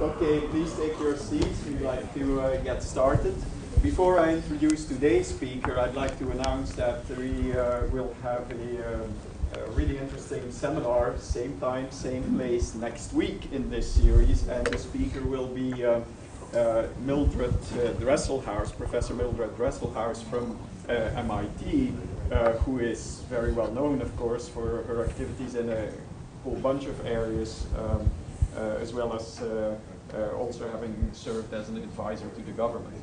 Okay, please take your seats. We'd like to get started. Before I introduce today's speaker, I'd like to announce that we will have a really interesting seminar, same time, same place, next week in this series. And the speaker will be Mildred Dresselhaus, Professor Mildred Dresselhaus from MIT, who is very well known, of course, for her activities in a whole bunch of areas, as well as also having served as an advisor to the government.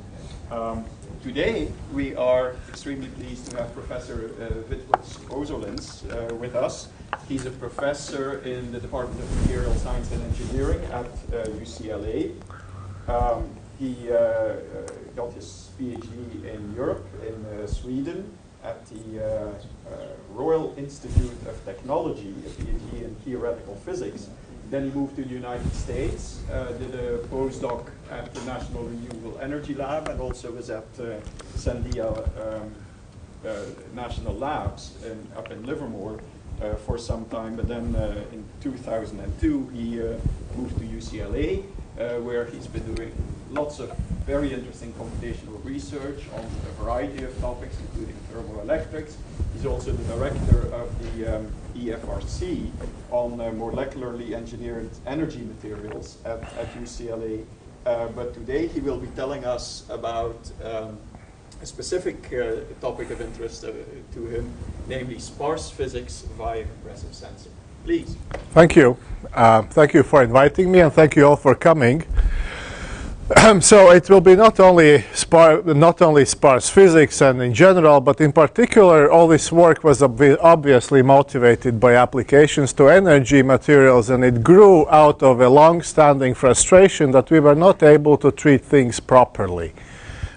Today, we are extremely pleased to have Professor Vidvuds Ozolins with us. He's a professor in the Department of Material Science and Engineering at UCLA. He got his PhD in Europe, in Sweden, at the Royal Institute of Technology, a PhD in theoretical physics. Then he moved to the United States, did a postdoc at the National Renewable Energy Lab, and also was at Sandia National Labs up in Livermore for some time. But then in 2002, he moved to UCLA, where he's been doing lots of very interesting computational research on a variety of topics, including thermoelectrics. He's also the director of the EFRC on molecularly engineered energy materials at UCLA. But today he will be telling us about a specific topic of interest to him, namely sparse physics via compressive sensing. Please. Thank you. Thank you for inviting me, and thank you all for coming. So it will be not only sparse physics and in general, but in particular, all this work was obviously motivated by applications to energy materials, and it grew out of a long-standing frustration that we were not able to treat things properly.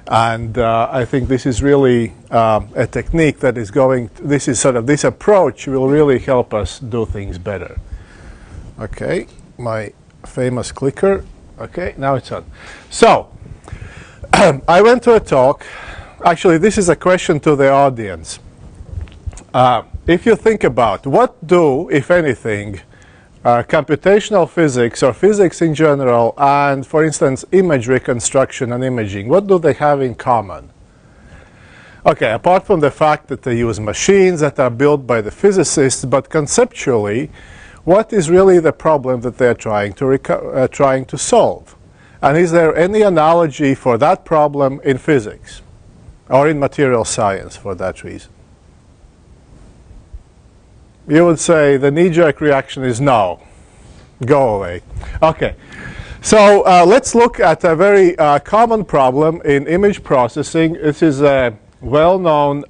And I think this is really a technique that is this approach will really help us do things better. Okay, my famous clicker. Okay, now it's on. So, I went to a talk. Actually, this is a question to the audience. If you think about what do, if anything, computational physics or physics in general and, for instance, image reconstruction and imaging, what do they have in common? Okay, apart from the fact that they use machines that are built by the physicists, but conceptually, what is really the problem that they're trying to solve? And is there any analogy for that problem in physics or in material science for that reason? You would say the knee-jerk reaction is no. Go away. Okay. So let's look at a very common problem in image processing. This is a well-known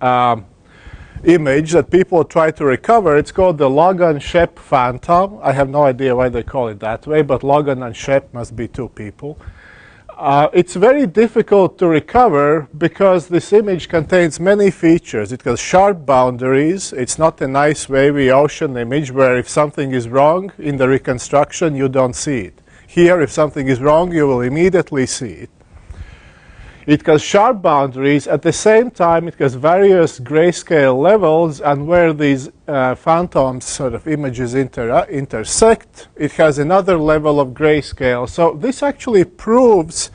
image that people try to recover. It's called the Logan-Shep phantom. I have no idea why they call it that way, but Logan and Shep must be two people. It's very difficult to recover because this image contains many features. It has sharp boundaries. It's not a nice wavy ocean image where if something is wrong in the reconstruction, you don't see it. Here, if something is wrong, you will immediately see it. It has sharp boundaries. At the same time, it has various grayscale levels, and where these phantoms sort of images intersect, it has another level of grayscale. So this actually proves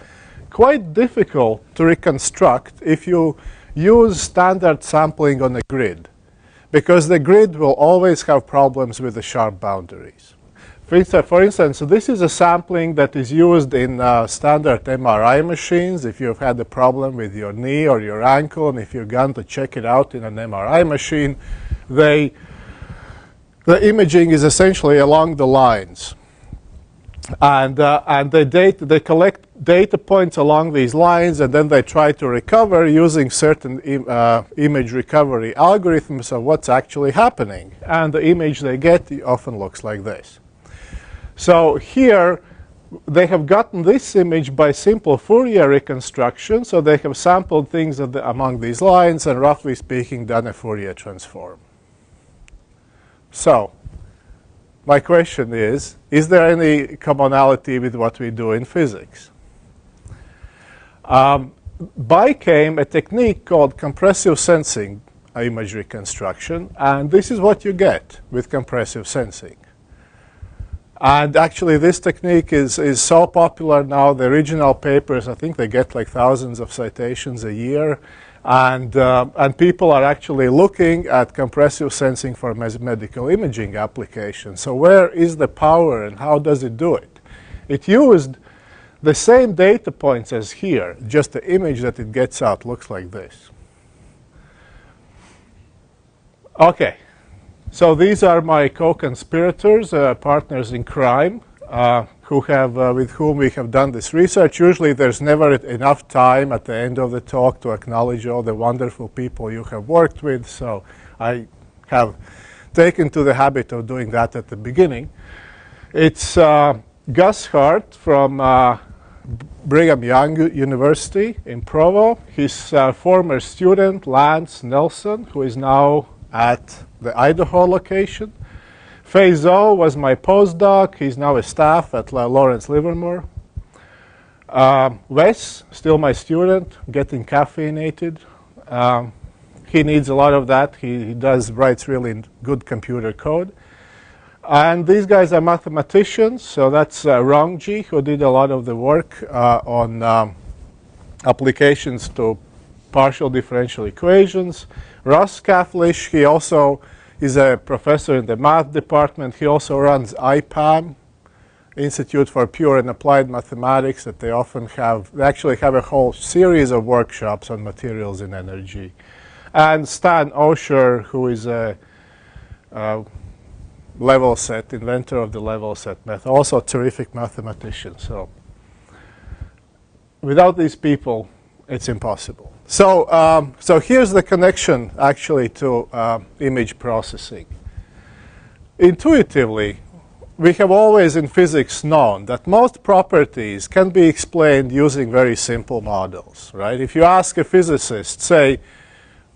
quite difficult to reconstruct if you use standard sampling on a grid, because the grid will always have problems with the sharp boundaries. For instance, so this is a sampling that is used in standard MRI machines. If you've had a problem with your knee or your ankle, and if you're going to check it out in an MRI machine, the imaging is essentially along the lines. And they collect data points along these lines, and then they try to recover using certain image recovery algorithms of what's actually happening. And the image they get often looks like this. So here, they have gotten this image by simple Fourier reconstruction. So they have sampled things among these lines and, roughly speaking, done a Fourier transform. So my question is there any commonality with what we do in physics? By came a technique called compressive sensing image reconstruction. And this is what you get with compressive sensing. And actually, this technique is so popular now. The original papers, I think they get like thousands of citations a year. And people are actually looking at compressive sensing for medical imaging applications. So where is the power and how does it do it? It used the same data points as here, just the image that it gets out looks like this. Okay, so these are my co-conspirators, partners in crime, with whom we have done this research. Usually there's never enough time at the end of the talk to acknowledge all the wonderful people you have worked with, so I have taken to the habit of doing that at the beginning. It's Gus Hart from Brigham Young University in Provo. His former student, Lance Nelson, who is now at the Idaho location. Fei Zhou was my postdoc. He's now a staff at Lawrence Livermore. Wes, still my student, getting caffeinated. He needs a lot of that. He writes really good computer code. And these guys are mathematicians. So that's Rongji, who did a lot of the work on applications to partial differential equations. Russ Cathlish, he also is a professor in the math department. He also runs IPAM, Institute for Pure and Applied Mathematics, that they often have. They actually have a whole series of workshops on materials and energy. And Stan Osher, who is a level set, inventor of the level set method, also a terrific mathematician. So without these people, it's impossible. So, so here's the connection actually to image processing. Intuitively, we have always in physics known that most properties can be explained using very simple models, right? If you ask a physicist, say,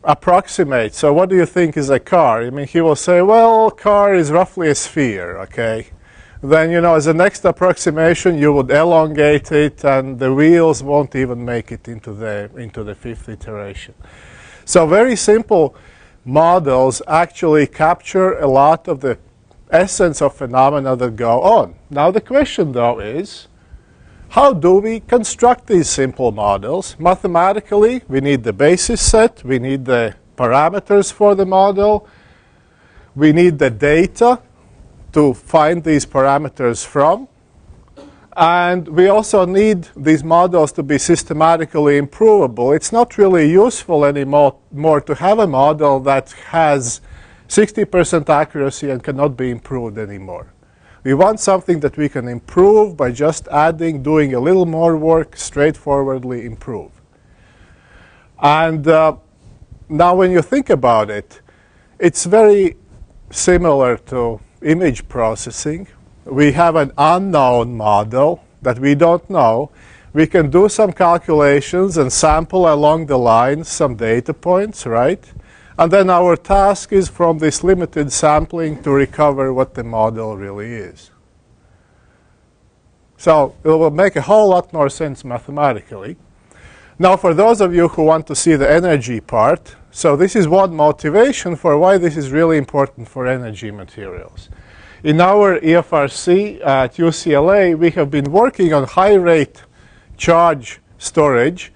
approximate, so what do you think is a car? I mean, he will say, well, car is roughly a sphere, okay? Then, you know, as a next approximation, you would elongate it, and the wheels won't even make it into the fifth iteration. So very simple models actually capture a lot of the essence of phenomena that go on. Now, the question, though, is, how do we construct these simple models? Mathematically, we need the basis set. We need the parameters for the model. We need the data to find these parameters from. And we also need these models to be systematically improvable. It's not really useful anymore to have a model that has 60% accuracy and cannot be improved anymore. We want something that we can improve by just doing a little more work, straightforwardly improve. And now when you think about it, it's very similar to image processing. We have an unknown model that we don't know. We can do some calculations and sample along the line some data points, right? And then our task is from this limited sampling to recover what the model really is. So it will make a whole lot more sense mathematically. Now, for those of you who want to see the energy part, so this is one motivation for why this is really important for energy materials. In our EFRC at UCLA, we have been working on high-rate charge storage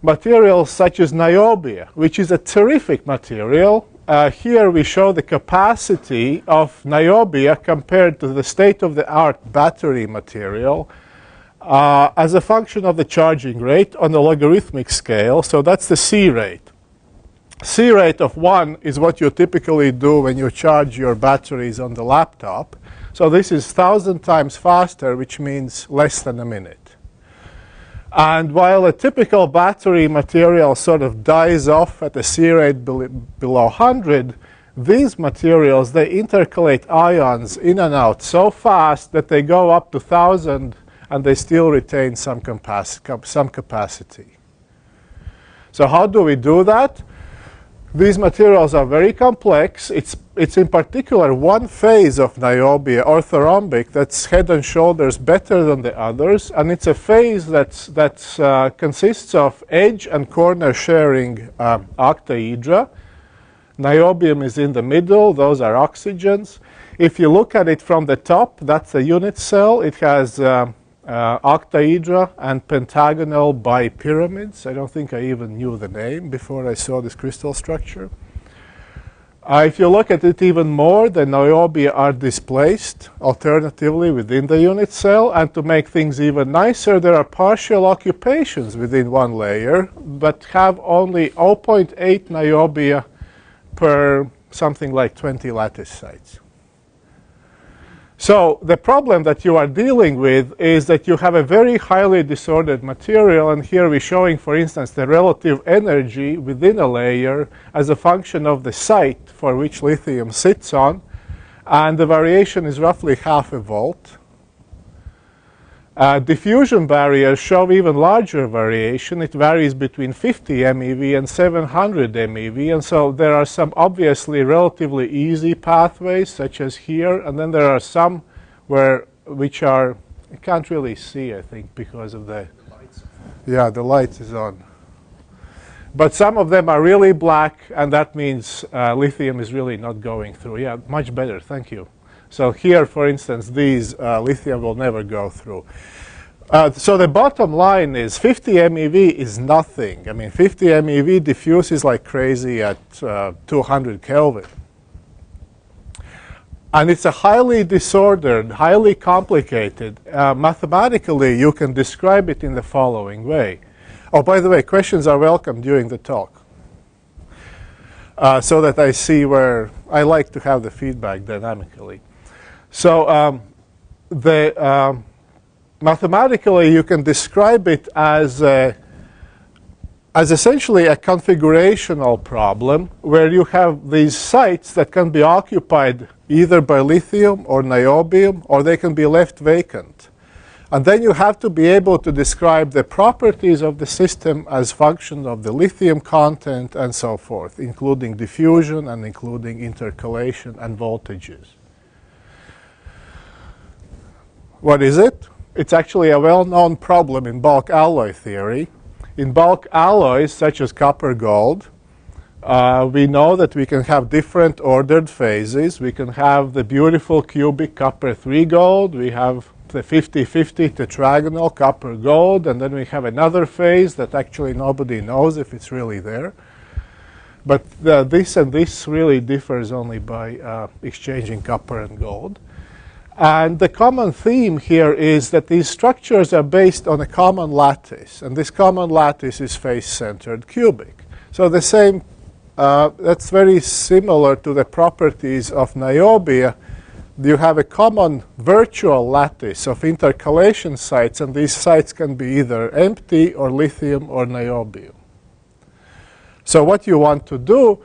materials such as niobium, which is a terrific material. Here we show the capacity of niobium compared to the state-of-the-art battery material as a function of the charging rate on a logarithmic scale. So that's the C rate. C rate of 1 is what you typically do when you charge your batteries on the laptop. So this is 1,000 times faster, which means less than a minute. And while a typical battery material sort of dies off at a C rate below 100, these materials, they intercalate ions in and out so fast that they go up to 1,000 and they still retain some capacity. So how do we do that? These materials are very complex. It's in particular one phase of niobium, orthorhombic, that's head and shoulders better than the others. And it's a phase that consists of edge and corner sharing octaedra. Niobium is in the middle. Those are oxygens. If you look at it from the top, that's a unit cell. It has octahedra and pentagonal bipyramids. I don't think I even knew the name before I saw this crystal structure. If you look at it even more, the niobia are displaced alternatively within the unit cell. And to make things even nicer, there are partial occupations within one layer, but have only 0.8 niobia per something like 20 lattice sites. So the problem that you are dealing with is that you have a very highly disordered material, and here we're showing, for instance, the relative energy within a layer as a function of the site for which lithium sits on, and the variation is roughly half a volt. Diffusion barriers show even larger variation. It varies between 50 MeV and 700 MeV, and so there are some obviously relatively easy pathways, such as here, and then there are some which are, you can't really see, I think, because of the lights. Yeah, the light is on. But some of them are really black, and that means lithium is really not going through. Yeah, much better, thank you. So here, for instance, these lithium will never go through. So the bottom line is 50 MeV is nothing. I mean, 50 MeV diffuses like crazy at 200 Kelvin. And it's a highly disordered, highly complicated. Mathematically, you can describe it in the following way. Oh, by the way, questions are welcome during the talk. So that I see where I like to have the feedback dynamically. So mathematically, you can describe it as essentially a configurational problem where you have these sites that can be occupied either by lithium or niobium, or they can be left vacant. And then you have to be able to describe the properties of the system as function of the lithium content and so forth, including diffusion and including intercalation and voltages. What is it? It's actually a well-known problem in bulk alloy theory. In bulk alloys, such as copper gold, we know that we can have different ordered phases. We can have the beautiful cubic copper 3 gold. We have the 50-50 tetragonal copper gold. And then we have another phase that actually nobody knows if it's really there. But this and this really differs only by exchanging copper and gold. And the common theme here is that these structures are based on a common lattice. And this common lattice is face-centered cubic. So the same, that's very similar to the properties of niobia. You have a common virtual lattice of intercalation sites, and these sites can be either empty or lithium or niobium. So what you want to do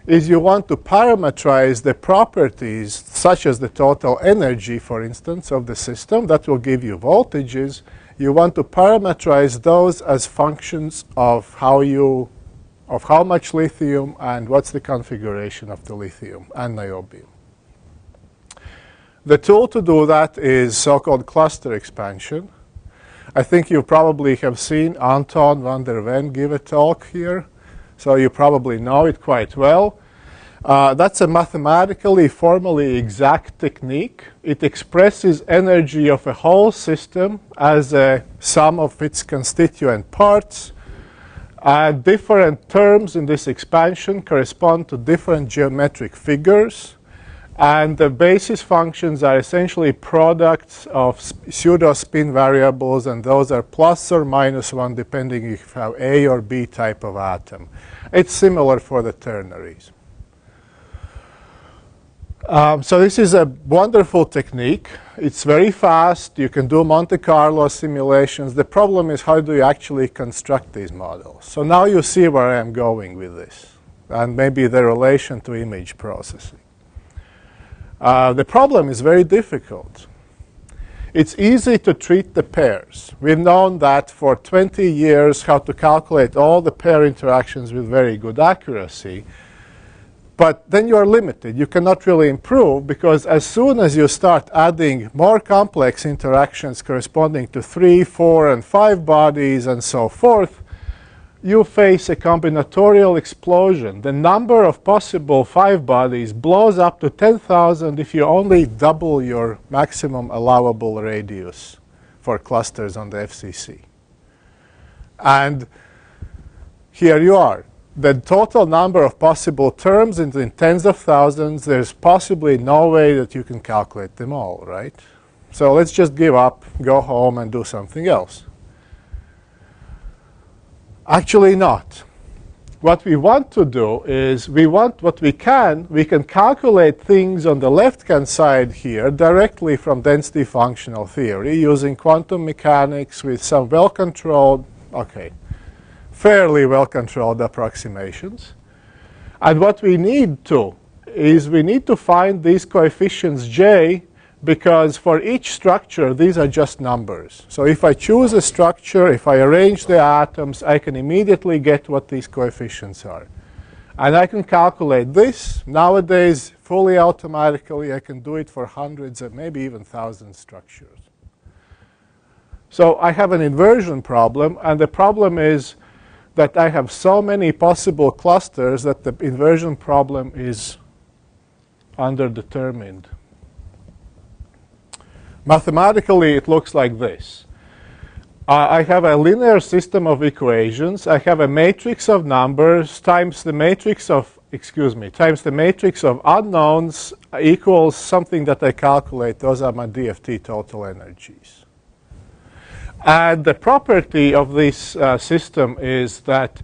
is you want to parametrize the properties, such as the total energy, for instance, of the system. That will give you voltages. You want to parametrize those as functions of how much lithium and what's the configuration of the lithium and niobium. The tool to do that is so-called cluster expansion. I think you probably have seen Anton van der Ven give a talk here. So you probably know it quite well. That's a mathematically, formally exact technique. It expresses energy of a whole system as a sum of its constituent parts. Different terms in this expansion correspond to different geometric figures. And the basis functions are essentially products of pseudo-spin variables, and those are plus or minus 1 depending if you have A or B type of atom. It's similar for the ternaries. So this is a wonderful technique. It's very fast. You can do Monte Carlo simulations. The problem is, how do you actually construct these models? So now you see where I am going with this, and maybe the relation to image processing. The problem is very difficult. It's easy to treat the pairs. We've known that for 20 years, how to calculate all the pair interactions with very good accuracy. But then you are limited. You cannot really improve, because as soon as you start adding more complex interactions corresponding to 3, 4, and 5 bodies and so forth, you face a combinatorial explosion. The number of possible 5 bodies blows up to 10,000 if you only double your maximum allowable radius for clusters on the FCC. And here you are. The total number of possible terms is in tens of thousands. There's possibly no way that you can calculate them all, right? So let's just give up, go home, and do something else. Actually not. What we want to do is we can calculate things on the left-hand side here directly from density functional theory using quantum mechanics with some well-controlled, fairly well-controlled approximations. And what we need to is we need to find these coefficients J, because for each structure, these are just numbers. So if I choose a structure, if I arrange the atoms, I can immediately get what these coefficients are. And I can calculate this. Nowadays, fully automatically, I can do it for hundreds and maybe even thousands structures. So I have an inversion problem, and the problem is that I have so many possible clusters that the inversion problem is underdetermined. Mathematically, it looks like this. I have a linear system of equations. I have a matrix of numbers times the matrix of, times the matrix of unknowns equals something that I calculate. Those are my DFT total energies. And the property of this system is that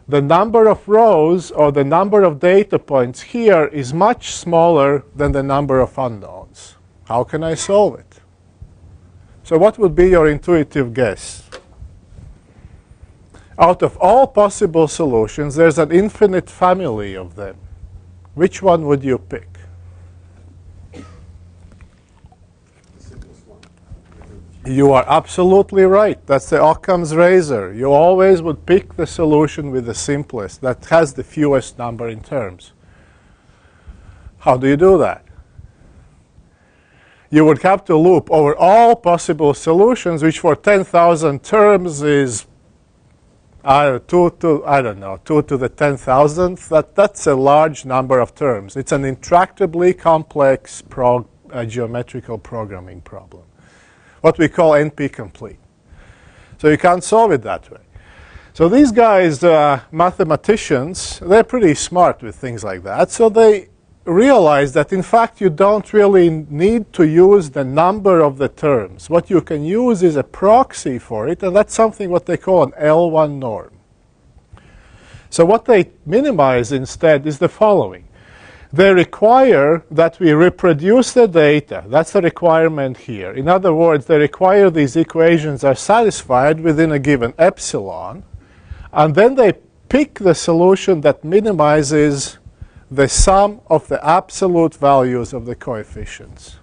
the number of rows or the number of data points here is much smaller than the number of unknowns. How can I solve it? So what would be your intuitive guess? Out of all possible solutions, there's an infinite family of them. Which one would you pick? The simplest one. You are absolutely right. That's the Occam's razor. You always would pick the solution with the simplest, that has the fewest number in terms. How do you do that? You would have to loop over all possible solutions, which for 10,000 terms is 2 to the 10,000th. That's a large number of terms. It's an intractably complex geometrical programming problem, what we call NP-complete. So you can't solve it that way. So these guys, mathematicians, they're pretty smart with things like that. So they realize that, in fact, you don't really need to use the number of the terms. What you can use is a proxy for it, and that's something what they call an L1 norm. So what they minimize instead is the following. They require that we reproduce the data. That's the requirement here. In other words, they require these equations are satisfied within a given epsilon, and then they pick the solution that minimizes the sum of the absolute values of the coefficients.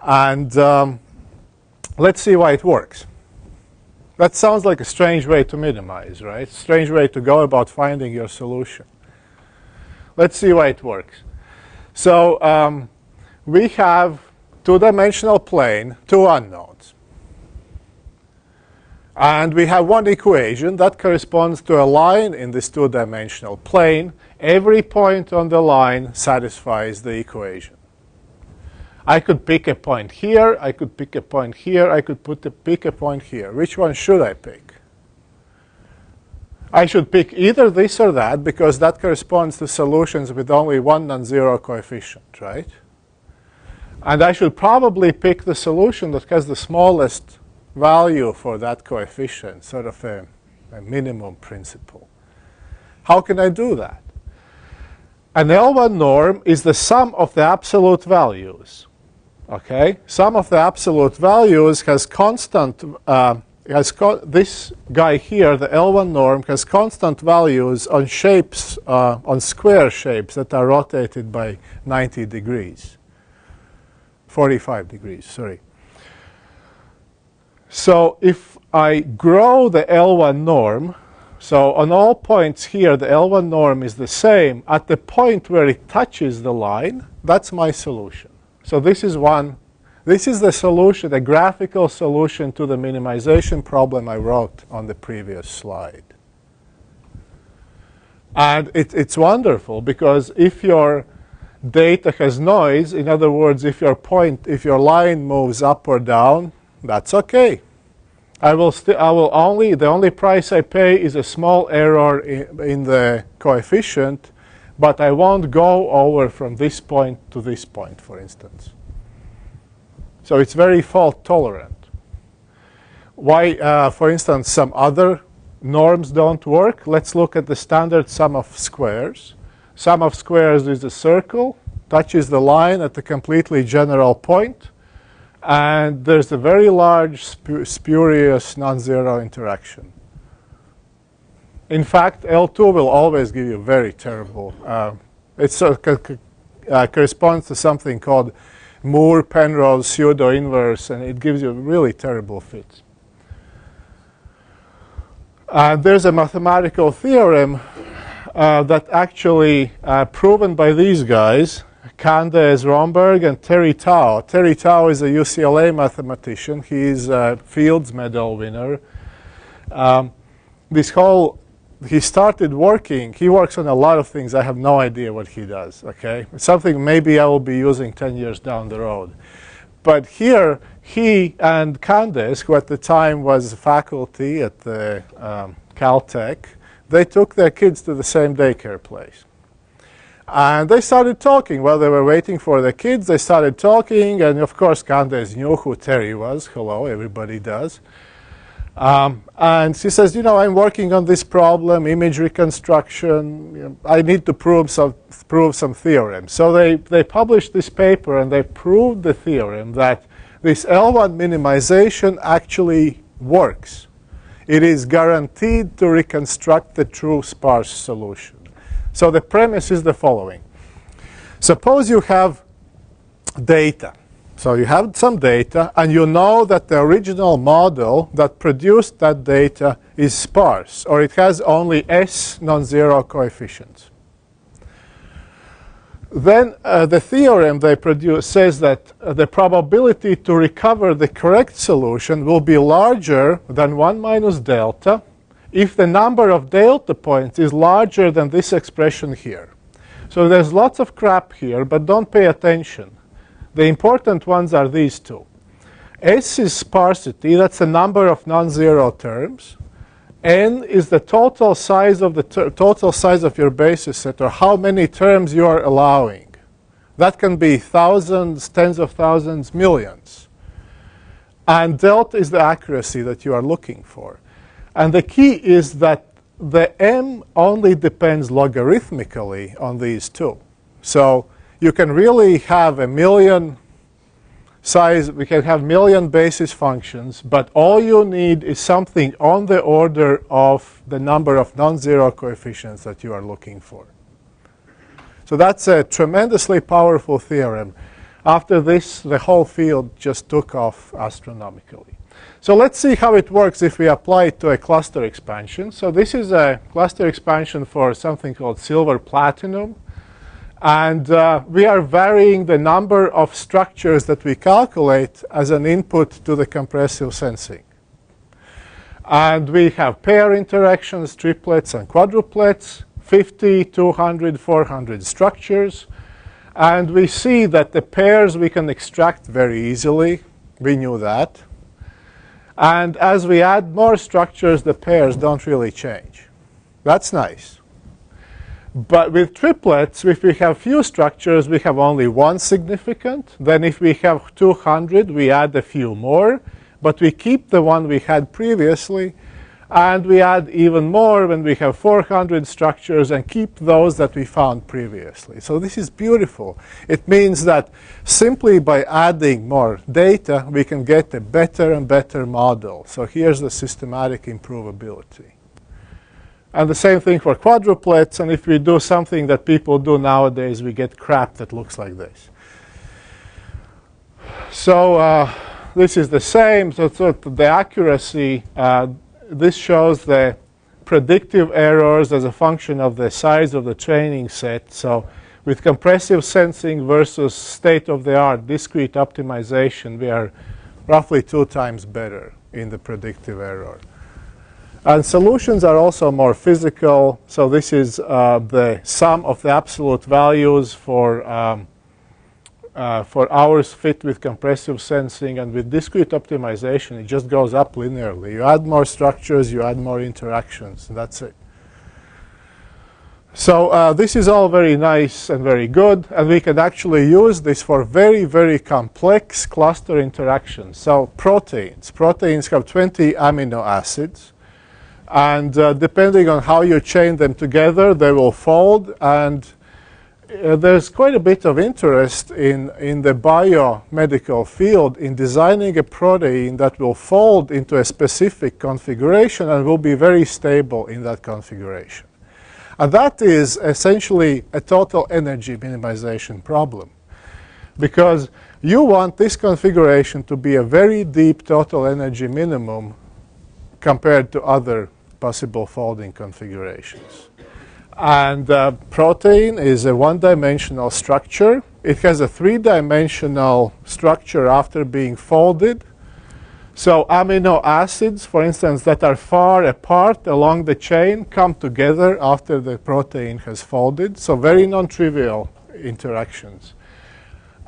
And let's see why it works. That sounds like a strange way to minimize, right? Strange way to go about finding your solution. Let's see why it works. So we have two-dimensional plane, two unknowns. And we have one equation that corresponds to a line in this two-dimensional plane. Every point on the line satisfies the equation. I could pick a point here. I could pick a point here. I could pick a point here. Which one should I pick? I should pick either this or that, because that corresponds to solutions with only one non-zero coefficient, right? And I should probably pick the solution that has the smallest value for that coefficient, sort of a minimum principle. How can I do that? An L1 norm is the sum of the absolute values. Okay? Sum of the absolute values has constant, this guy here, the L1 norm, has constant values on shapes, on square shapes that are rotated by 90 degrees. 45 degrees, sorry. So if I grow the L1 norm, so on all points here, the L1 norm is the same. At the point where it touches the line, that's my solution. So this is the solution, the graphical solution to the minimization problem I wrote on the previous slide. And it's wonderful because if your data has noise, in other words, if your line moves up or down, that's okay. The only price I pay is a small error in the coefficient, but I won't go over from this point to this point, for instance. So it's very fault tolerant. Why, for instance, some other norms don't work? Let's look at the standard sum of squares. Sum of squares is a circle, touches the line at a completely general point, and there's a very large spurious non-zero interaction. In fact, L2 will always give you very terrible. It corresponds to something called Moore-Penrose pseudo-inverse, and it gives you really terrible fits. There's a mathematical theorem that actually proven by these guys, Candace Romberg and Terry Tao. Terry Tao is a UCLA mathematician. He's a Fields Medal winner. He started working. He works on a lot of things. I have no idea what he does. Okay, something maybe I will be using 10 years down the road. But here, he and Candace, who at the time was faculty at the Caltech, they took their kids to the same daycare place. And they started talking. While they were waiting for the kids, they started talking. And of course, Candace knew who Terry was. Hello, everybody does. And she says, you know, I'm working on this problem, image reconstruction. You know, I need to prove some theorem. So they published this paper, and they proved the theorem that this L1 minimization actually works. It is guaranteed to reconstruct the true sparse solution. So the premise is the following. Suppose you have data. So you have some data, and you know that the original model that produced that data is sparse, or it has only S non-zero coefficients. Then the theorem they produce says that the probability to recover the correct solution will be larger than 1 minus delta if the number of delta points is larger than this expression here. So there's lots of crap here, but don't pay attention. The important ones are these two. S is sparsity. That's the number of non-zero terms. N is the total size of your basis set, or how many terms you are allowing. That can be thousands, tens of thousands, millions. And delta is the accuracy that you are looking for. And the key is that the m only depends logarithmically on these two. So you can really have a million we can have million basis functions, but all you need is something on the order of the number of non-zero coefficients that you are looking for. So that's a tremendously powerful theorem. After this, the whole field just took off astronomically. So let's see how it works if we apply it to a cluster expansion. So this is a cluster expansion for something called silver platinum. And we are varying the number of structures that we calculate as an input to the compressive sensing. And we have pair interactions, triplets, and quadruplets, 50, 200, 400 structures. And we see that the pairs we can extract very easily. We knew that. And as we add more structures, the pairs don't really change. That's nice. But with triplets, if we have few structures, we have only one significant. Then if we have 200, we add a few more. But we keep the one we had previously. And we add even more when we have 400 structures and keep those that we found previously. So this is beautiful. It means that simply by adding more data, we can get a better and better model. So here's the systematic improvability. And the same thing for quadruplets. And if we do something that people do nowadays, we get crap that looks like this. So this is the same. So the accuracy, this shows the predictive errors as a function of the size of the training set. So with compressive sensing versus state-of-the-art discrete optimization, we are roughly 2 times better in the predictive error. And solutions are also more physical. So this is the sum of the absolute values for hours fit with compressive sensing, and with discrete optimization, it just goes up linearly. You add more structures, you add more interactions, and that's it. So this is all very nice and very good, and we can actually use this for very, very complex cluster interactions. So proteins have 20 amino acids, and depending on how you chain them together, they will fold. And there's quite a bit of interest in the biomedical field in designing a protein that will fold into a specific configuration and will be very stable in that configuration. And that is essentially a total energy minimization problem, because you want this configuration to be a very deep total energy minimum compared to other possible folding configurations. And protein is a one-dimensional structure. It has a three-dimensional structure after being folded. So amino acids, for instance, that are far apart along the chain come together after the protein has folded. So very non-trivial interactions.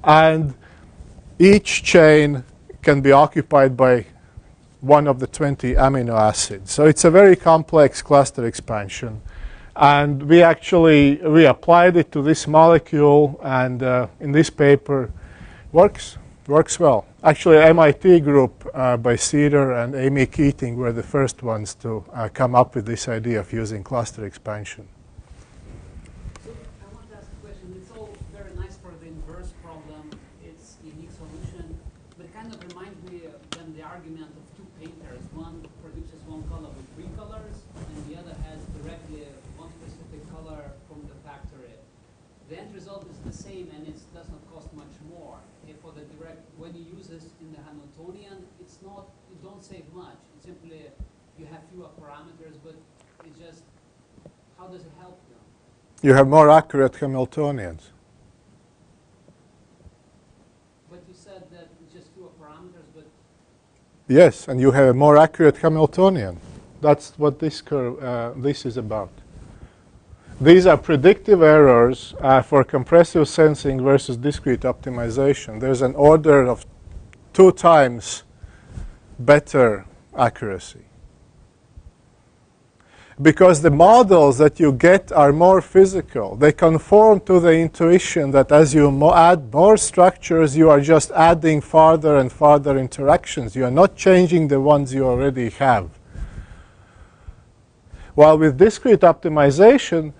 And each chain can be occupied by one of the 20 amino acids. So it's a very complex cluster expansion. And we applied it to this molecule, and in this paper works well. Actually, MIT group by Cedar and Amy Keating were the first ones to come up with this idea of using cluster expansion. So I want to ask a question. It's all very nice for the inverse problem. It's a unique solution, but it kind of reminds me of then the argument of two painters. One produces one color with three colors, and the other has directly one specific color from the factory. The end result is the same, and it does not cost much more. For the direct, when you use this in the Hamiltonian, it's not, you don't save much. It's simply you have fewer parameters, but it's just, how does it help you? You have more accurate Hamiltonians. But you said that it's just fewer parameters, but... Yes, and you have a more accurate Hamiltonian. That's what this curve, this is about. These are predictive errors for compressive sensing versus discrete optimization. There's an order of 2 times better accuracy. Because the models that you get are more physical. They conform to the intuition that as you add more structures, you are just adding farther and farther interactions. You are not changing the ones you already have. While with discrete optimization,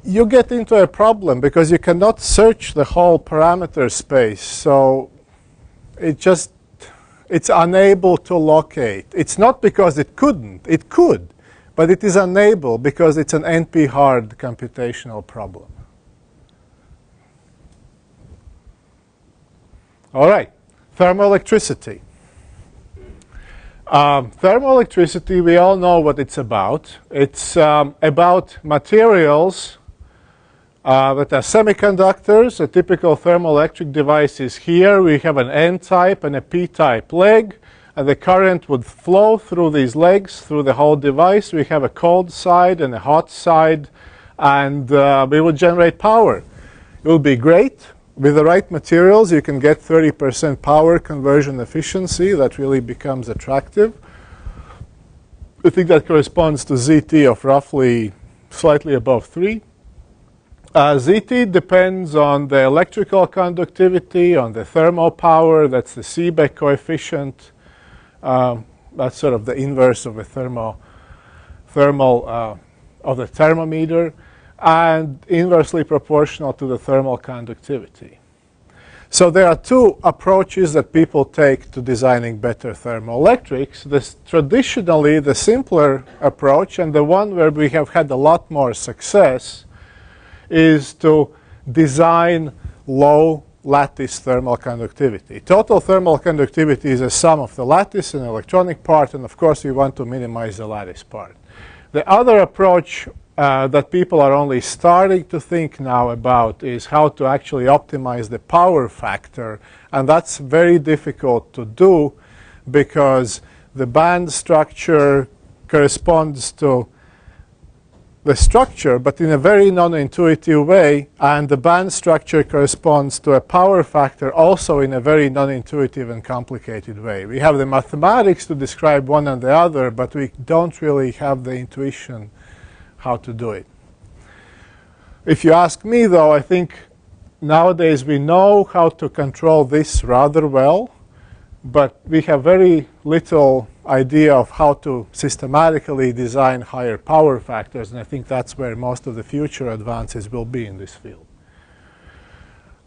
you get into a problem because you cannot search the whole parameter space. So it's unable to locate. It's not because it couldn't. It could. But it is unable because it's an NP-hard computational problem. All right. Thermoelectricity. Thermoelectricity, we all know what it's about. It's about materials that are semiconductors. A typical thermoelectric device is here. We have an N-type and a P-type leg, and the current would flow through these legs, through the whole device. We have a cold side and a hot side, and we would generate power. It will be great. With the right materials, you can get 30% power conversion efficiency. That really becomes attractive. I think that corresponds to ZT of roughly slightly above 3. ZT depends on the electrical conductivity, on the thermal power. That's the Seebeck coefficient. That's sort of the inverse of a of the thermometer, and inversely proportional to the thermal conductivity. So there are 2 approaches that people take to designing better thermoelectrics. Traditionally, the simpler approach, and the one where we have had a lot more success, is to design low lattice thermal conductivity. Total thermal conductivity is a sum of the lattice and electronic part, and of course we want to minimize the lattice part. The other approach that people are only starting to think now about is how to actually optimize the power factor, and that's very difficult to do because the band structure corresponds to the structure, but in a very non-intuitive way, and the band structure corresponds to a power factor also in a very non-intuitive and complicated way. We have the mathematics to describe one and the other, but we don't really have the intuition how to do it. If you ask me, though, I think nowadays we know how to control this rather well, but we have very little idea of how to systematically design higher power factors, and I think that's where most of the future advances will be in this field.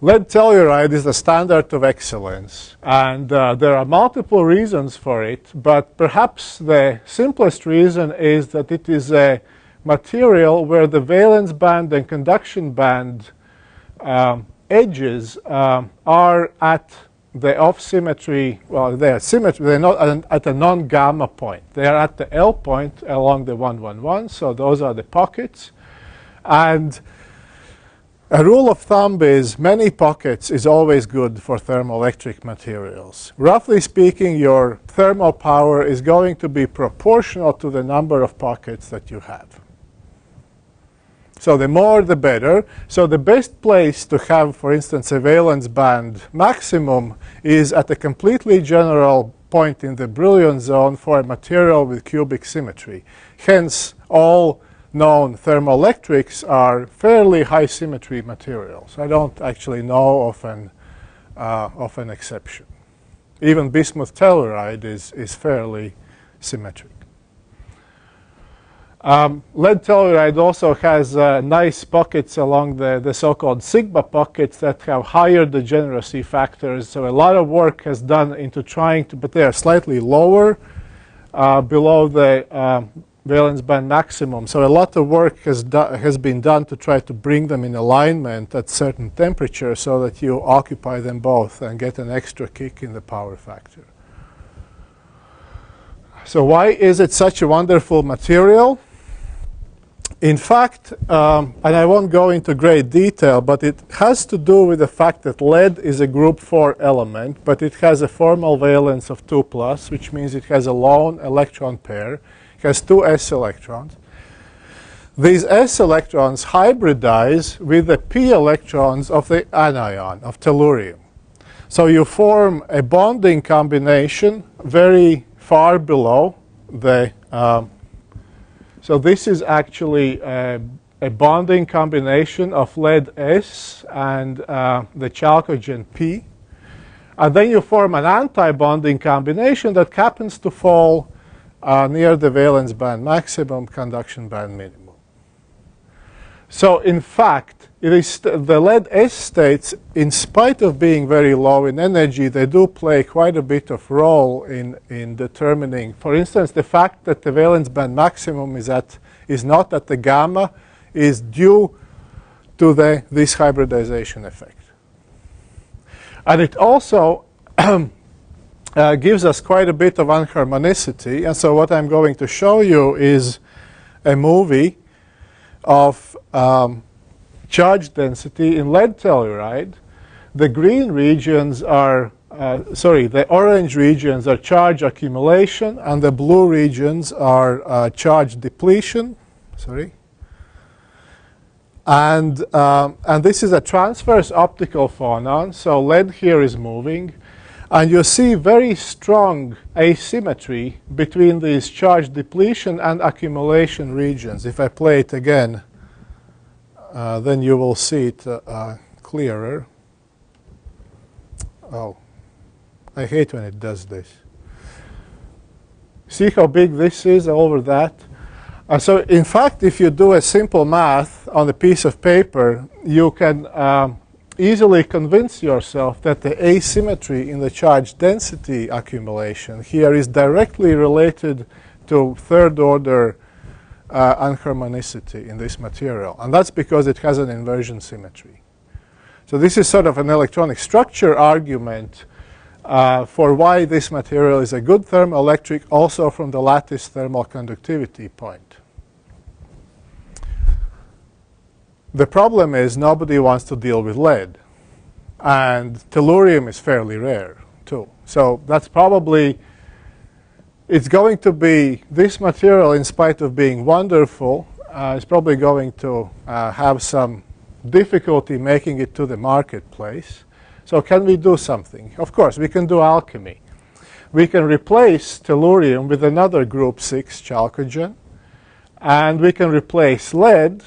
Lead telluride is the standard of excellence, and there are multiple reasons for it, but perhaps the simplest reason is that it is a material where the valence band and conduction band edges are at the off-symmetry, well, they are symmetry, they're not at a non-gamma point. They are at the L point along the 111, so those are the pockets. And a rule of thumb is many pockets is always good for thermoelectric materials. Roughly speaking, your thermal power is going to be proportional to the number of pockets that you have. So the more, the better. So the best place to have, for instance, a valence band maximum is at a completely general point in the Brillouin zone for a material with cubic symmetry. Hence, all known thermoelectrics are fairly high symmetry materials. I don't actually know of an exception. Even bismuth telluride is fairly symmetric. Lead telluride also has nice pockets along the so-called sigma pockets that have higher degeneracy factors. So a lot of work has done into trying to, but they are slightly lower below the valence band maximum. So a lot of work has been done to try to bring them in alignment at certain temperatures so that you occupy them both and get an extra kick in the power factor. So why is it such a wonderful material? In fact, and I won't go into great detail, but it has to do with the fact that lead is a group 4 element, but it has a formal valence of 2+, which means it has a lone electron pair. It has 2 s electrons. These s electrons hybridize with the p electrons of the anion, of tellurium. So you form a bonding combination very far below the so this is actually a bonding combination of lead S and the chalcogen P. And then you form an anti-bonding combination that happens to fall near the valence band maximum, conduction band minimum. So in fact, it is the lead S states, in spite of being very low in energy, they do play quite a bit of role in determining, for instance, the fact that the valence band maximum is not at the gamma is due to this hybridization effect. And it also gives us quite a bit of anharmonicity. And so what I'm going to show you is a movie of charge density in lead telluride. The green regions are, the orange regions are charge accumulation, and the blue regions are charge depletion. And this is a transverse optical phonon, so lead here is moving. And you see very strong asymmetry between these charge depletion and accumulation regions. If I play it again, then you will see it clearer. Oh, I hate when it does this. See how big this is over that? So in fact, if you do a simple math on a piece of paper, you can easily convince yourself that the asymmetry in the charge density accumulation here is directly related to third order anharmonicity in this material. And that's because it has an inversion symmetry. So this is sort of an electronic structure argument for why this material is a good thermoelectric, also from the lattice thermal conductivity point. The problem is nobody wants to deal with lead. And tellurium is fairly rare, too. So that's probably it's going to be, this material, in spite of being wonderful, is probably going to have some difficulty making it to the marketplace. So can we do something? Of course, we can do alchemy. We can replace tellurium with another group 6 chalcogen, and we can replace lead.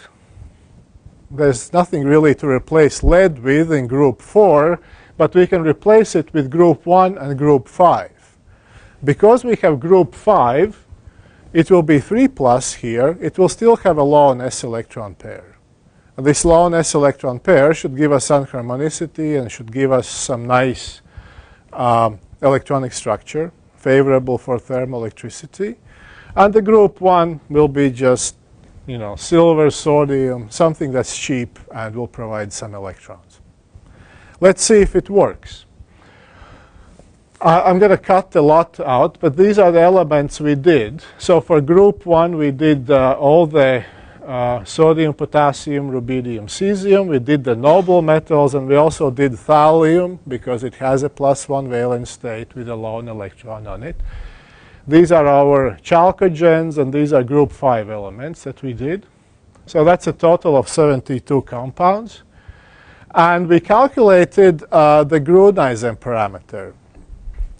There's nothing really to replace lead with in group 4, but we can replace it with group 1 and group 5. Because we have group 5, it will be 3 plus here. It will still have a lone s electron pair. And this lone s electron pair should give us anharmonicity and should give us some nice electronic structure, favorable for thermoelectricity. And the group 1 will be just, silver, sodium, something that's cheap and will provide some electrons. Let's see if it works. I'm going to cut a lot out, but these are the elements we did. So for group 1, we did all the sodium, potassium, rubidium, cesium. We did the noble metals, and we also did thallium because it has a +1 valence state with a lone electron on it. These are our chalcogens, and these are group 5 elements that we did. So that's a total of 72 compounds. And we calculated the Gruneisen parameter.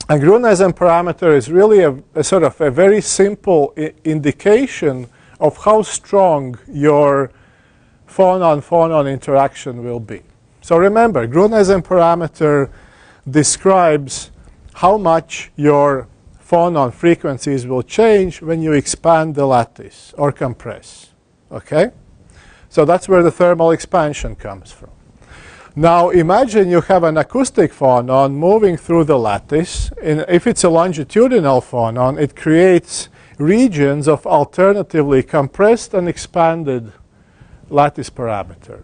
And Gruneisen parameter is really a sort of a very simple indication of how strong your phonon-phonon interaction will be. So remember, Gruneisen parameter describes how much your phonon frequencies will change when you expand the lattice or compress. Okay? So that's where the thermal expansion comes from. Now imagine you have an acoustic phonon moving through the lattice. If it's a longitudinal phonon, it creates regions of alternatively compressed and expanded lattice parameter.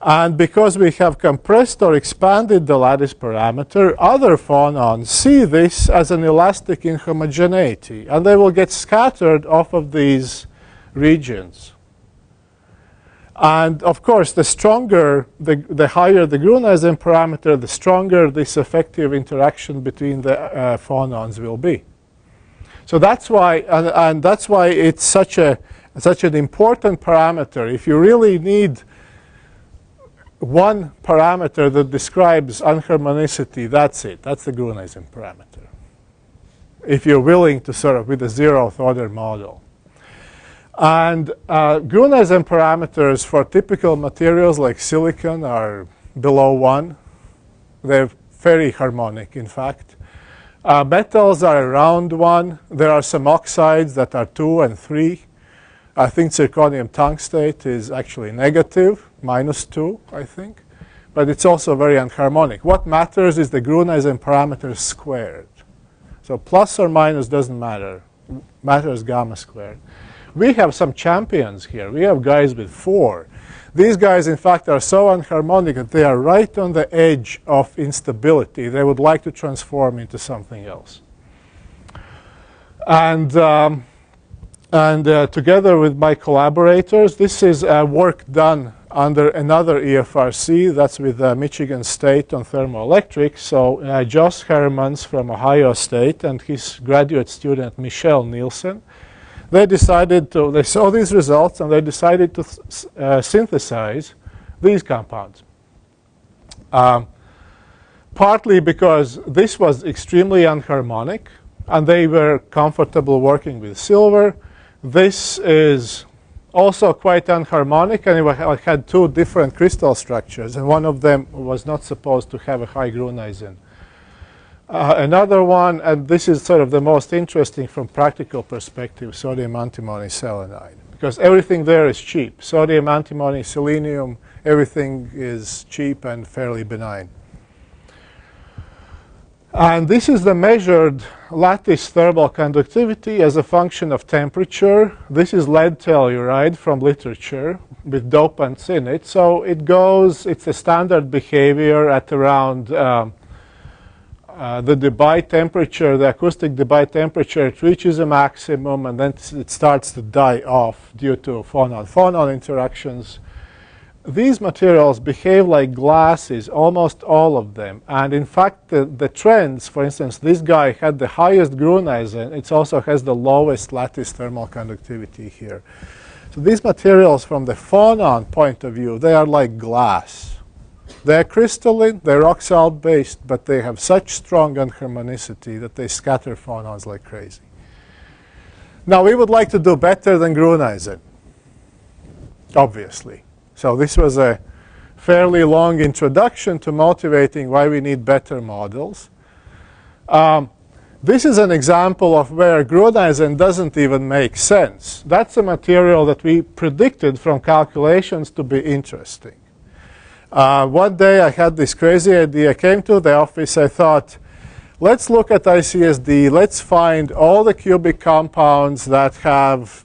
And because we have compressed or expanded the lattice parameter, other phonons see this as an elastic inhomogeneity, and they will get scattered off of these regions. And of course, the stronger, the higher the Gruneisen parameter, the stronger this effective interaction between the phonons will be. So that's why, and that's why it's such an important parameter. If you really need one parameter that describes anharmonicity, that's it. That's the Gruneisen parameter. If you're willing to sort of with a zeroth order model. And Gruneisen parameters for typical materials like silicon are below 1. They're very harmonic, in fact. Metals are around 1. There are some oxides that are 2 and 3. I think zirconium tungstate is actually negative, -2, I think. But it's also very anharmonic. What matters is the Gruneisen parameter squared. So plus or minus doesn't matter. Matters gamma squared. We have some champions here. We have guys with 4. These guys, in fact, are so anharmonic that they are right on the edge of instability. They would like to transform into something else. And together with my collaborators, this is work done under another EFRC. That's with Michigan State on thermoelectrics. So Josh Hermans from Ohio State and his graduate student, Michelle Nielsen. They saw these results and they decided to synthesize these compounds. Partly because this was extremely anharmonic and they were comfortable working with silver. This is also quite anharmonic, and it had 2 different crystal structures, and one of them was not supposed to have a high Gruneisen. Another one, and this is sort of the most interesting from practical perspective, sodium antimony selenide, because everything there is cheap. Sodium, antimony, selenium, everything is cheap and fairly benign. And this is the measured lattice thermal conductivity as a function of temperature. This is lead telluride from literature with dopants in it. So it goes, it's a standard behavior at around the Debye temperature, the acoustic Debye temperature. It reaches a maximum and then it starts to die off due to phonon-phonon interactions. these materials behave like glasses, almost all of them. And in fact, the trends, for instance, this guy had the highest Gruneisen. It also has the lowest lattice thermal conductivity here. So these materials, from the phonon point of view, they are like glass. They're crystalline, they're rock salt based, but they have such strong anharmonicity that they scatter phonons like crazy. Now, we would like to do better than Gruneisen, obviously. So this was a fairly long introduction to motivating why we need better models. This is an example of where Gruneisen doesn't even make sense. That's a material that we predicted from calculations to be interesting. One day I had this crazy idea. I came to the office. I thought, let's look at ICSD. Let's find all the cubic compounds that have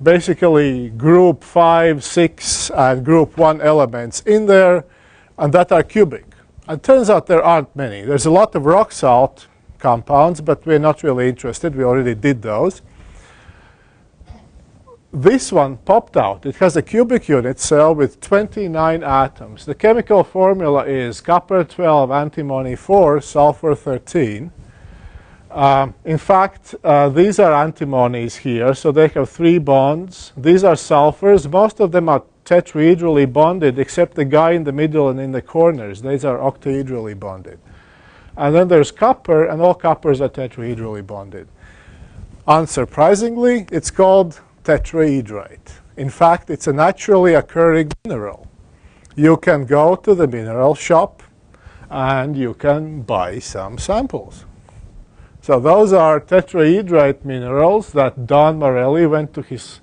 basically group 5, 6, and group 1 elements in there, and that are cubic. It turns out there aren't many. There's a lot of rock salt compounds, but we're not really interested. We already did those. This one popped out. It has a cubic unit cell with 29 atoms. The chemical formula is copper 12, antimony 4, sulfur 13. In fact, these are antimonies here, so they have 3 bonds. These are sulfurs. Most of them are tetrahedrally bonded, except the guy in the middle and in the corners. These are octahedrally bonded. And then there's copper, and all coppers are tetrahedrally bonded. Unsurprisingly, it's called tetrahedrite. In fact, it's a naturally occurring mineral. You can go to the mineral shop, and you can buy some samples. So those are tetrahedrite minerals that Don Morelli went to his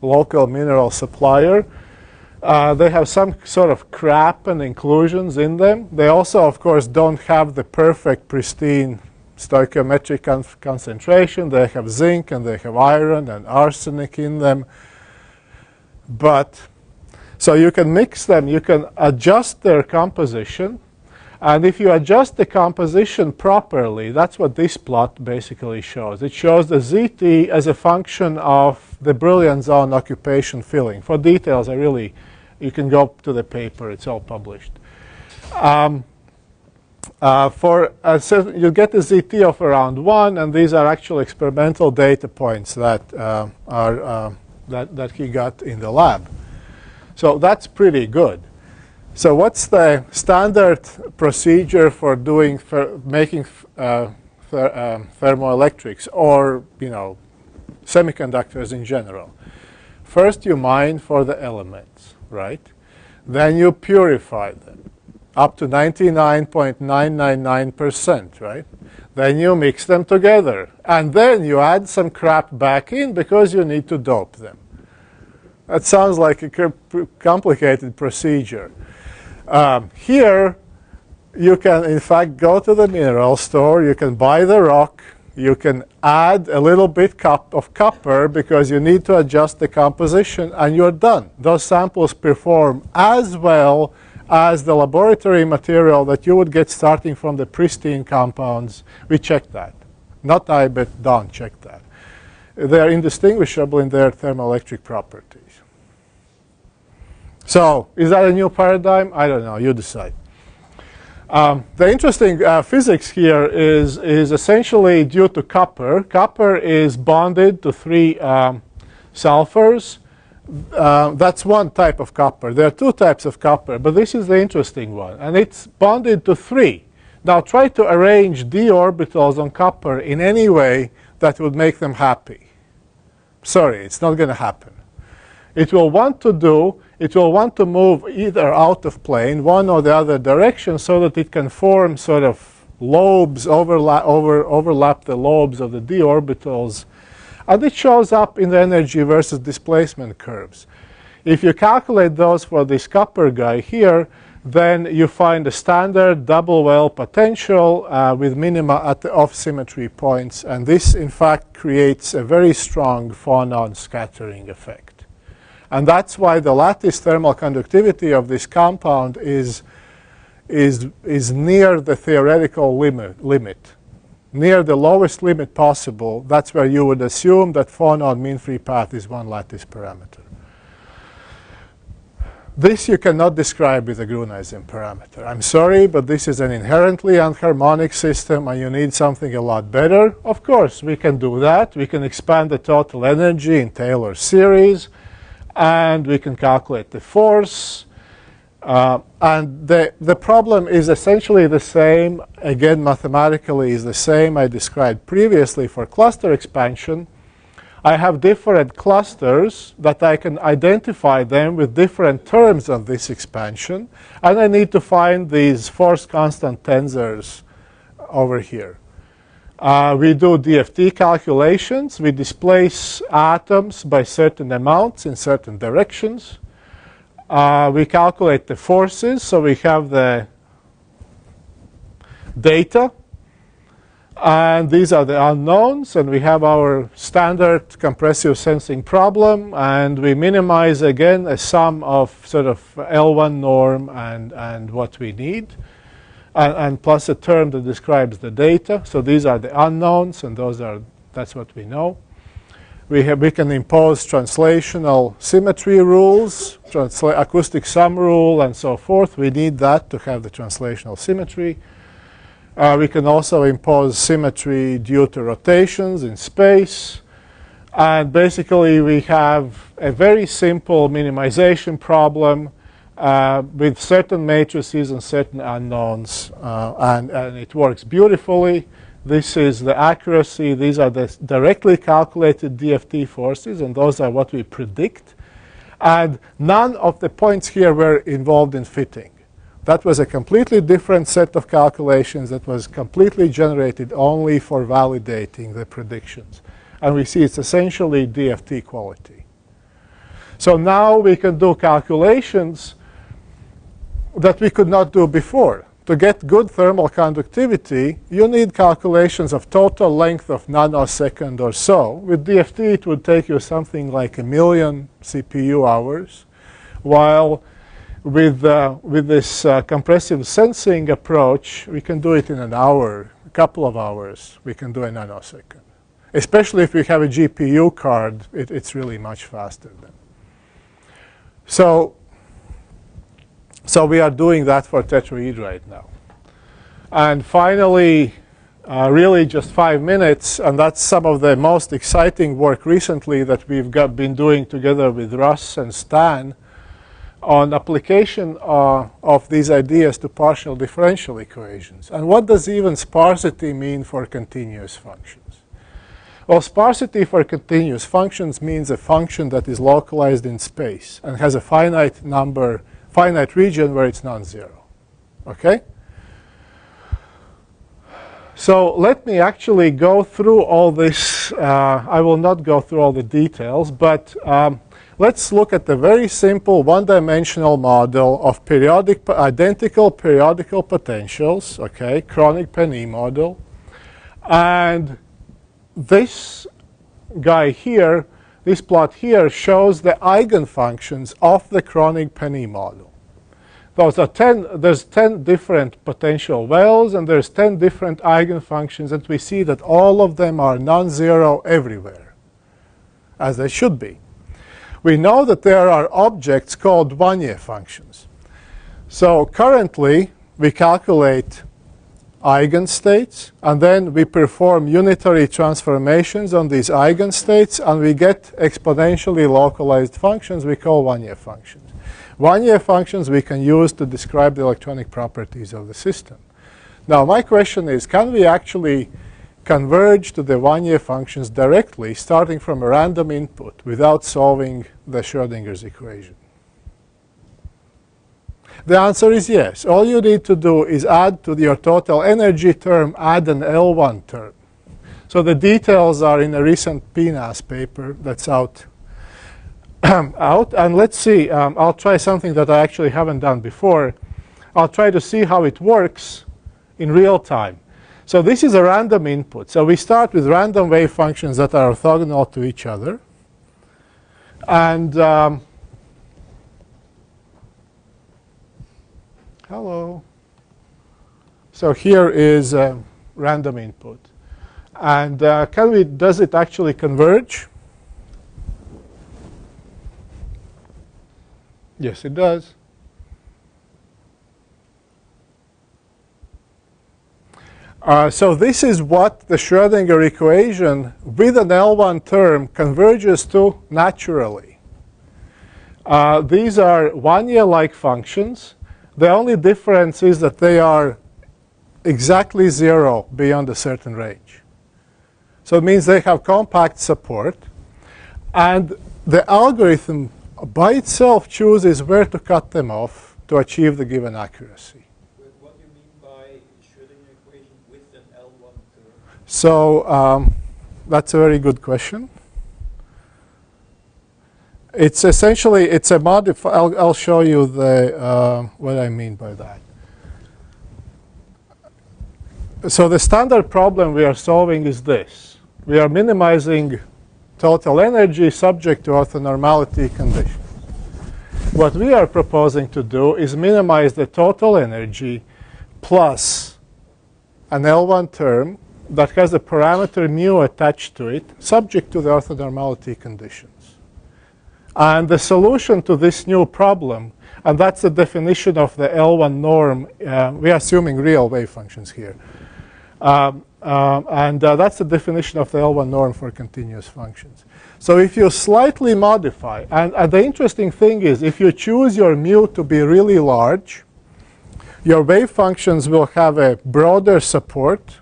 local mineral supplier. They have some sort of crap and inclusions in them. They also, of course, don't have the perfect, pristine stoichiometric concentration. They have zinc, and they have iron and arsenic in them. But so you can mix them. You can adjust their composition. And if you adjust the composition properly, that's what this plot basically shows. It shows the ZT as a function of the Brillouin zone occupation filling. For details, you can go to the paper. It's all published. So you get a ZT of around 1, and these are actual experimental data points that that he got in the lab. So that's pretty good. So what's the standard procedure for making thermoelectrics, or semiconductors in general? First, you mine for the elements, right? Then you purify them up to 99.999%, right? Then you mix them together, and then you add some crap back in because you need to dope them. That sounds like a complicated procedure. Here, you can, in fact, go to the mineral store. You can buy the rock. You can add a little bit of copper because you need to adjust the composition, and you're done. Those samples perform as well as the laboratory material that you would get starting from the pristine compounds. We checked that. Not I, but Don checked that. They are indistinguishable in their thermoelectric properties. So, is that a new paradigm? I don't know. You decide. The interesting physics here is essentially due to copper. Copper is bonded to 3 sulfurs. That's one type of copper. There are 2 types of copper, but this is the interesting one. And it's bonded to 3. Now, try to arrange d orbitals on copper in any way that would make them happy. Sorry, it's not going to happen. It will want to move either out of plane, one or the other direction, so that it can form sort of lobes, overlap the lobes of the d orbitals. And it shows up in the energy versus displacement curves. If you calculate those for this copper guy here, then you find a standard double well potential with minima at the off-symmetry points. And this, in fact, creates a very strong phonon scattering effect. And that's why the lattice thermal conductivity of this compound is near the theoretical limit, near the lowest limit possible. That's where you would assume that phonon mean free path is 1 lattice parameter. This you cannot describe with a Gruneisen parameter. I'm sorry, but this is an inherently anharmonic system, and you need something a lot better. Of course, we can do that. We can expand the total energy in Taylor series, and we can calculate the force. And the problem is essentially the same. Again, mathematically is the same I described previously for cluster expansion. I have different clusters that I can identify them with different terms of this expansion. And I need to find these force constant tensors over here. We do DFT calculations. We displace atoms by certain amounts in certain directions. We calculate the forces, so we have the data. And these are the unknowns, and we have our standard compressive sensing problem, and we minimize, again, a sum of sort of L1 norm and what we need, and plus a term that describes the data. So these are the unknowns, and that's what we know. We can impose translational symmetry rules, acoustic sum rule, and so forth. We need that to have the translational symmetry. We can also impose symmetry due to rotations in space. And basically, we have a very simple minimization problem with certain matrices and certain unknowns. And it works beautifully. This is the accuracy. These are the directly calculated DFT forces, and those are what we predict. And none of the points here were involved in fitting. That was a completely different set of calculations that was completely generated only for validating the predictions. And we see it's essentially DFT quality. So now we can do calculations that we could not do before. To get good thermal conductivity, you need calculations of total length of nanosecond or so. With DFT, it would take you something like 1 million CPU hours, while with this compressive sensing approach, we can do it in an hour, a couple of hours. We can do a nanosecond. Especially if we have a GPU card, it's really much faster then. So we are doing that for tetrahedrite now. And finally, really just 5 minutes, and that's some of the most exciting work recently that we've been doing together with Russ and Stan on application of these ideas to partial differential equations. And what does even sparsity mean for continuous functions? Well, sparsity for continuous functions means a function that is localized in space and has a finite region where it's non-zero. Okay? So let me actually go through all this. I will not go through all the details, but let's look at the very simple one-dimensional model of identical periodical potentials, okay, chronic Penny model. And this guy here, this plot here, shows the eigenfunctions of the chronic Penny model. There's 10 different potential wells, and there's 10 different eigenfunctions, and we see that all of them are non-zero everywhere, as they should be. We know that there are objects called Wannier functions. So currently, we calculate eigenstates, and then we perform unitary transformations on these eigenstates, and we get exponentially localized functions we call Wannier functions. Wannier functions we can use to describe the electronic properties of the system. Now, my question is, can we actually converge to the Wannier functions directly, starting from a random input, without solving the Schrödinger's equation? The answer is yes. All you need to do is add to your total energy term, add an L1 term. So the details are in a recent PNAS paper that's out. And let's see. I'll try something that I actually haven't done before. I'll try to see how it works in real time. So this is a random input. So we start with random wave functions that are orthogonal to each other. And hello. So here is a random input. And does it actually converge? Yes, it does. So this is what the Schrödinger equation with an L1 term converges to naturally. These are Wannier-like functions. The only difference is that they are exactly 0 beyond a certain range. So it means they have compact support. And the algorithm by itself chooses where to cut them off to achieve the given accuracy. What do you mean by Schrödinger equation with an L1 term? So that's a very good question. It's essentially, it's a modifier. I'll show you the what I mean by that. So the standard problem we are solving is this. We are minimizing total energy subject to orthonormality conditions. What we are proposing to do is minimize the total energy plus an L1 term that has a parameter mu attached to it, subject to the orthonormality conditions. And the solution to this new problem, and that's the definition of the L1 norm, we are assuming real wave functions here. That's the definition of the L1 norm for continuous functions. So if you slightly modify, and the interesting thing is if you choose your mu to be really large, your wave functions will have a broader support.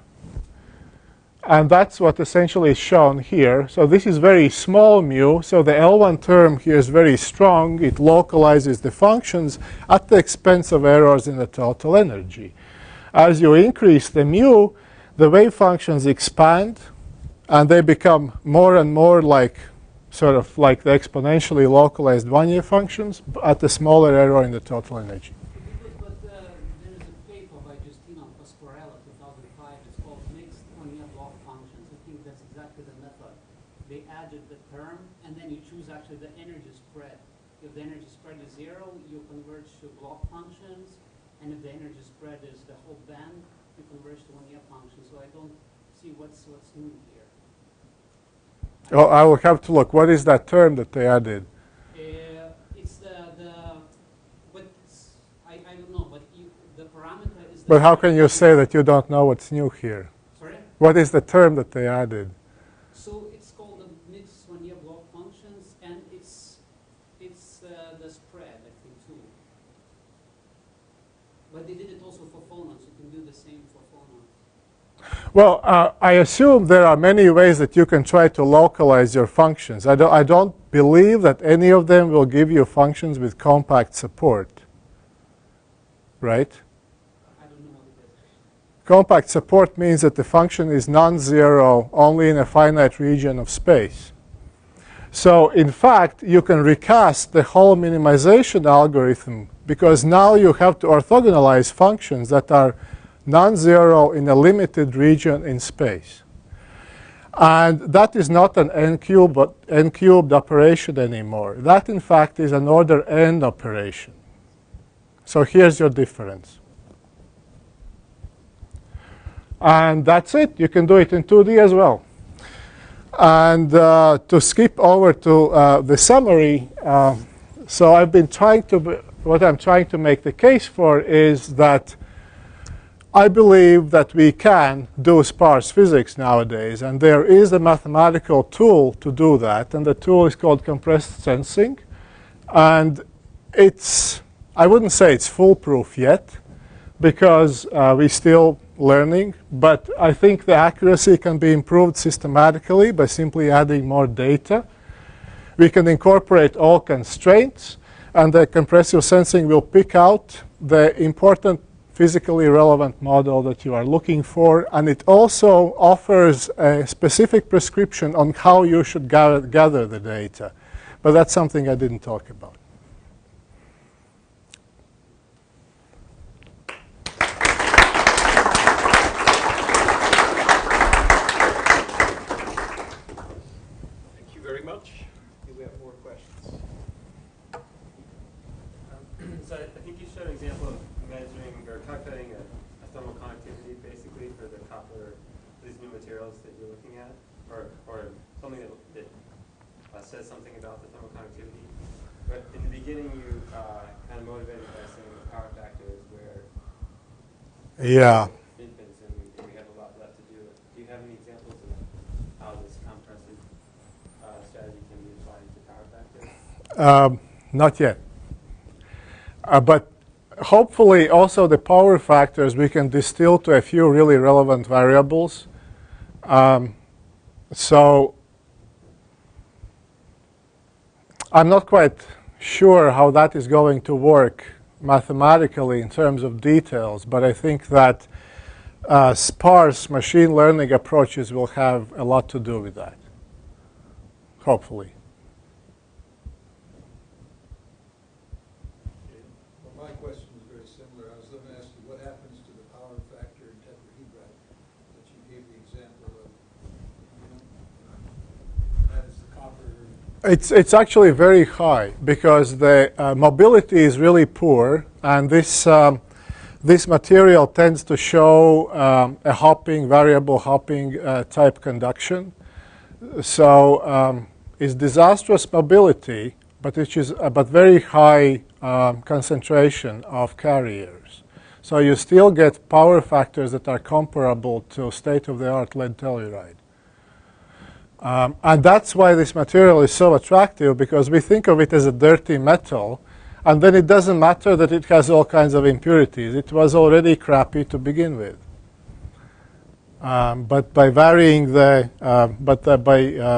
And that's what essentially is shown here. So this is very small mu. So the L1 term here is very strong. It localizes the functions at the expense of errors in the total energy. As you increase the mu, the wave functions expand. And they become more and more like sort of like the exponentially localized Wannier functions at a smaller error in the total energy. But there is a paper by Justino Pasquarella, 2005. It's called Mixed Wannier block functions. I think that's exactly the method. They added the term, and then you choose actually the energy spread. If the energy spread is 0, you converge to block functions. And if the energy spread is the whole band, you converge to Wannier functions. So I don't see what's new here. Oh, I will have to look. What is that term that they added? It's but I don't know, but the parameter is. But how can you say that you don't know what's new here? Sorry? What is the term that they added? So it's called the mixed Wannier block functions, and it's the spread, I think, too. But they did it also for phonons. You can do the same for phonons. Well, I assume there are many ways that you can try to localize your functions. I don't believe that any of them will give you functions with compact support. Right? I don't know what it is. Compact support means that the function is non-zero only in a finite region of space. So, in fact, you can recast the whole minimization algorithm because now you have to orthogonalize functions that are non-zero in a limited region in space. And that is not an n-cubed operation anymore. That, in fact, is an order n operation. So here's your difference. And that's it. You can do it in 2D as well. And to skip over to the summary, so I've been trying to, what I'm trying to make the case for is that I believe that we can do sparse physics nowadays, and there is a mathematical tool to do that, and the tool is called compressed sensing. And it's, I wouldn't say it's foolproof yet, because we're still learning, but I think the accuracy can be improved systematically by simply adding more data. We can incorporate all constraints, and the compressive sensing will pick out the important physically relevant model that you are looking for, and it also offers a specific prescription on how you should gather the data. But that's something I didn't talk about. Thank you very much. Do we have more questions? So I think you showed an example of measuring or calculating a thermal conductivity basically for the copper, these new materials that you're looking at, or something that says something about the thermal conductivity. But in the beginning, you kind of motivated by saying the power factor is where Yeah. infants and we have a lot left to do. Do you have any examples of how this compressive strategy can be applied to power factor? Not yet. But hopefully also the power factors we can distill to a few really relevant variables. So I'm not quite sure how that is going to work mathematically in terms of details, but I think that sparse machine learning approaches will have a lot to do with that, hopefully. Well, my question is very similar. I was going to ask you what happens to the power factor in tetrahedrite that you gave the example of. That is the copper. It's actually very high because the mobility is really poor, and this material tends to show a hopping, variable hopping type conduction. So it's disastrous mobility, but but very high concentration of carriers. So you still get power factors that are comparable to state-of-the-art lead telluride. And that's why this material is so attractive, because we think of it as a dirty metal, and then it doesn't matter that it has all kinds of impurities. It was already crappy to begin with. But by varying the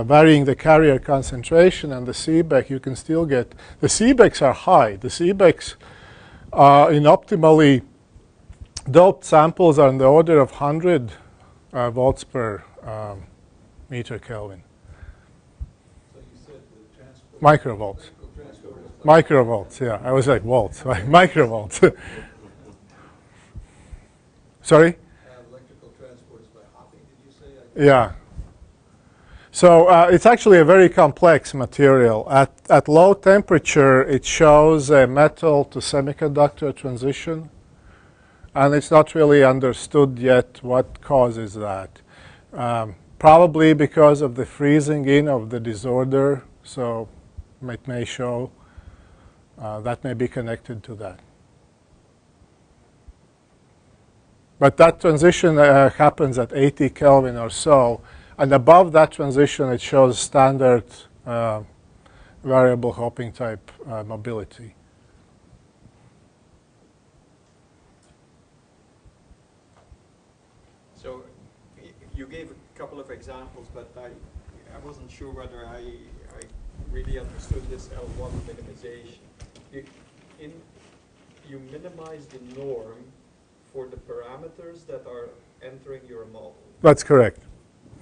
varying the carrier concentration and the Seebeck, you can still get the Seebecks are high. The Seebecks in optimally doped samples are in the order of 100 volts per meter Kelvin. So you said the transport. Microvolts. Transport is Microvolts. Yeah, I was like volts. Microvolts. Sorry. electrical transport is by hopping, did you say? Yeah. So it's actually a very complex material. At low temperature, it shows a metal to semiconductor transition, and it's not really understood yet what causes that. Probably because of the freezing in of the disorder, so it may show that may be connected to that. But that transition happens at 80 Kelvin or so, and above that transition it shows standard variable hopping type mobility. So you gave a couple of examples, but I wasn't sure whether I really understood this L1 minimization. You minimize the norm for the parameters that are entering your model. That's correct.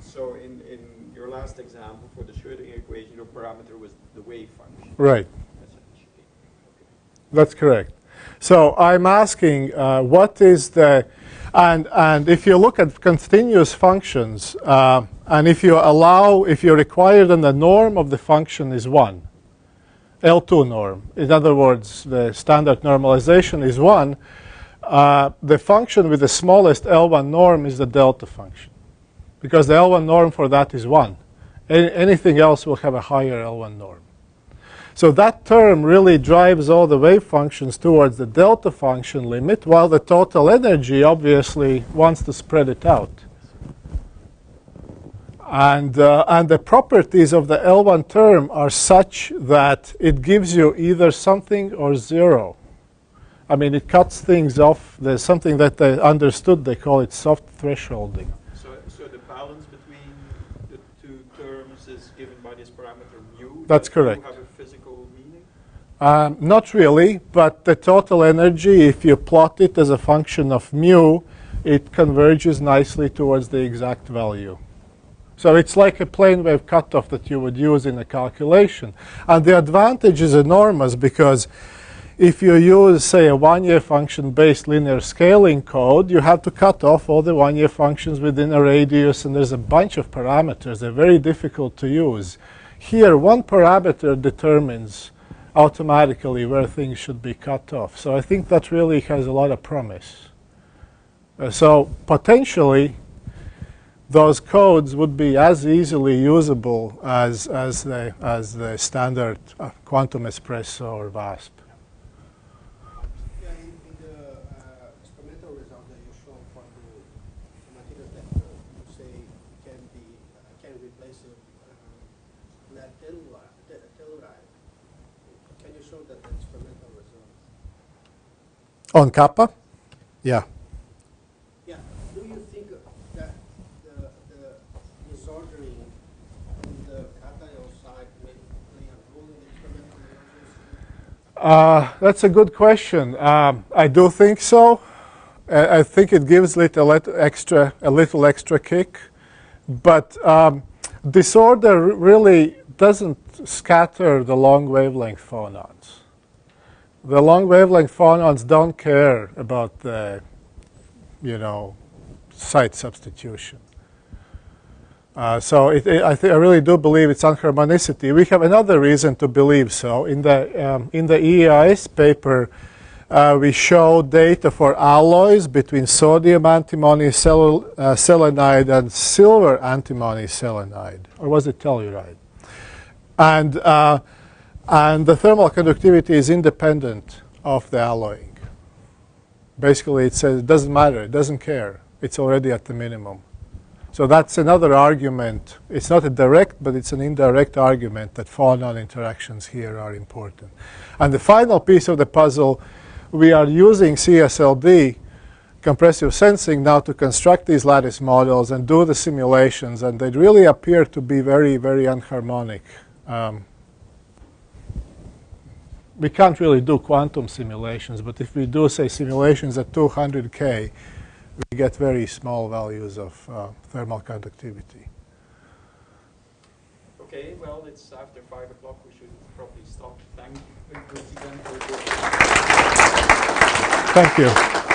So in your last example for the Schrödinger equation, your parameter was the wave function. Right. Essentially. Okay. That's correct. So I'm asking what is the, and if you look at continuous functions, and if you require then the norm of the function is 1, L2 norm. In other words, the standard normalization is 1. The function with the smallest L1 norm is the delta function, because the L1 norm for that is 1. Anything else will have a higher L1 norm. So that term really drives all the wave functions towards the delta function limit, while the total energy obviously wants to spread it out. And the properties of the L1 term are such that it gives you either something or 0. I mean, it cuts things off. There's something that they understood. They call it soft thresholding. So the balance between the two terms is given by this parameter mu. That's Does correct. mu have a physical meaning? Not really, but the total energy, if you plot it as a function of mu, it converges nicely towards the exact value. So it's like a plane wave cutoff that you would use in a calculation. And the advantage is enormous, because if you use, say, a one-year function-based linear scaling code, you have to cut off all the one-year functions within a radius, and there's a bunch of parameters. They're very difficult to use. Here, one parameter determines automatically where things should be cut off. So I think that really has a lot of promise. So potentially, those codes would be as easily usable as the standard quantum espresso or VASP. Yeah, in the experimental result that you show for the material that you say can replace lead telluride, can you show that the experimental result? On kappa? Yeah. Yeah. Do you think that the disordering on the cation side may play a role in the experimental results? That's a good question. I do think so. I think it gives it a little extra kick. But disorder really doesn't scatter the long wavelength phonons. The long wavelength phonons don't care about the, site substitution. So I really do believe it's anharmonicity. We have another reason to believe so. In the EIS paper, we show data for alloys between sodium antimony selenide and silver antimony selenide, or was it telluride? And the thermal conductivity is independent of the alloying. Basically, it says it doesn't matter, it doesn't care. It's already at the minimum. So that's another argument. It's not a direct, but it's an indirect argument that phonon interactions here are important. And the final piece of the puzzle, we are using CSLD, compressive sensing, now to construct these lattice models and do the simulations. And they really appear to be very, very anharmonic. We can't really do quantum simulations, but if we do, say, simulations at 200K, we get very small values of thermal conductivity. Okay, well, it's after 5 o'clock. We should probably stop. Thank you again for Thank you.